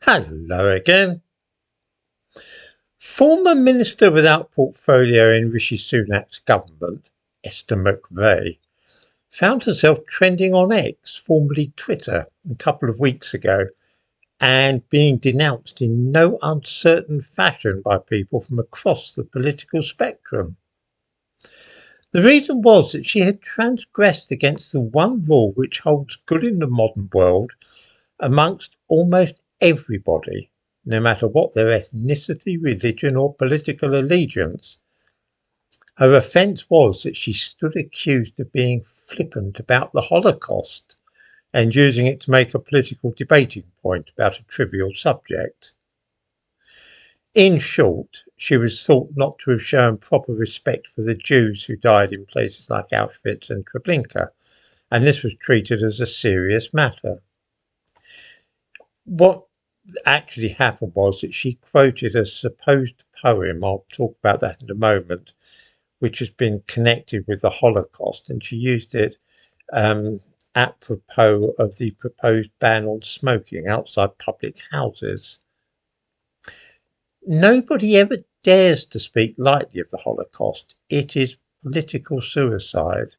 Hello again. Former Minister without portfolio in Rishi Sunak's government, Esther McVey, found herself trending on X, formerly Twitter, a couple of weeks ago, and being denounced in no uncertain fashion by people from across the political spectrum. The reason was that she had transgressed against the one rule which holds good in the modern world amongst almost everybody, no matter what their ethnicity, religion, or political allegiance. Her offence was that she stood accused of being flippant about the Holocaust and using it to make a political debating point about a trivial subject. In short, she was thought not to have shown proper respect for the Jews who died in places like Auschwitz and Treblinka, and this was treated as a serious matter. What actually happened was that she quoted a supposed poem, I'll talk about that in a moment, which has been connected with the Holocaust, and she used it apropos of the proposed ban on smoking outside public houses. Nobody ever dares to speak lightly of the Holocaust. It is political suicide.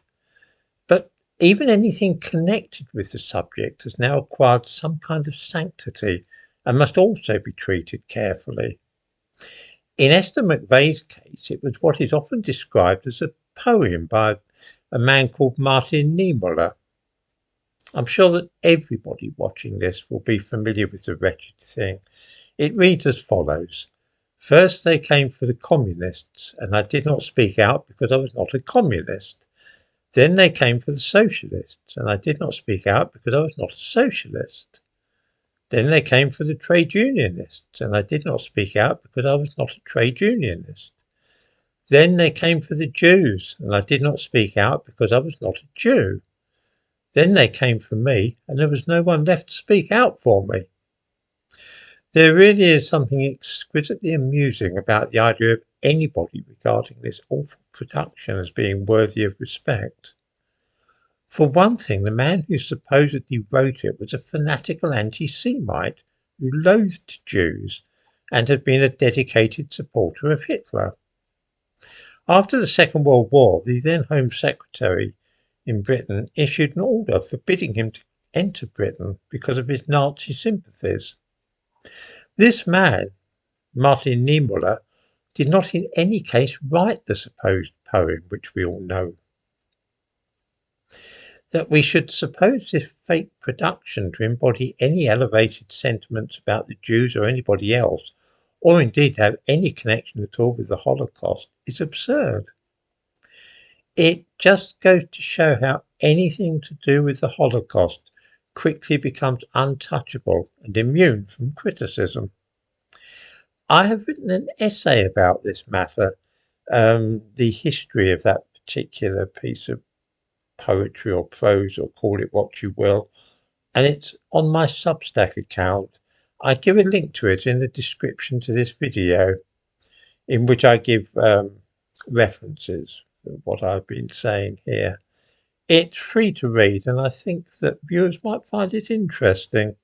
But even anything connected with the subject has now acquired some kind of sanctity and must also be treated carefully. In Esther McVey's case, it was what is often described as a poem by a man called Martin Niemöller. I'm sure that everybody watching this will be familiar with the wretched thing. It reads as follows. First they came for the communists, and I did not speak out because I was not a communist. Then they came for the socialists, and I did not speak out because I was not a socialist. Then they came for the trade unionists, and I did not speak out because I was not a trade unionist. Then they came for the Jews, and I did not speak out because I was not a Jew. Then they came for me, and there was no one left to speak out for me. There really is something exquisitely amusing about the idea of anybody regarding this awful production as being worthy of respect. For one thing, the man who supposedly wrote it was a fanatical anti-Semite who loathed Jews and had been a dedicated supporter of Hitler. After the Second World War, the then Home Secretary in Britain issued an order forbidding him to enter Britain because of his Nazi sympathies. This man, Martin Niemöller, did not in any case write the supposed poem which we all know. That we should suppose this fake production to embody any elevated sentiments about the Jews or anybody else, or indeed to have any connection at all with the Holocaust, is absurd. It just goes to show how anything to do with the Holocaust quickly becomes untouchable and immune from criticism. I have written an essay about this matter, the history of that particular piece of poetry or prose, or call it what you will, and it's on my Substack account. I give a link to it in the description to this video, in which I give references for what I've been saying here. It's free to read, and I think that viewers might find it interesting.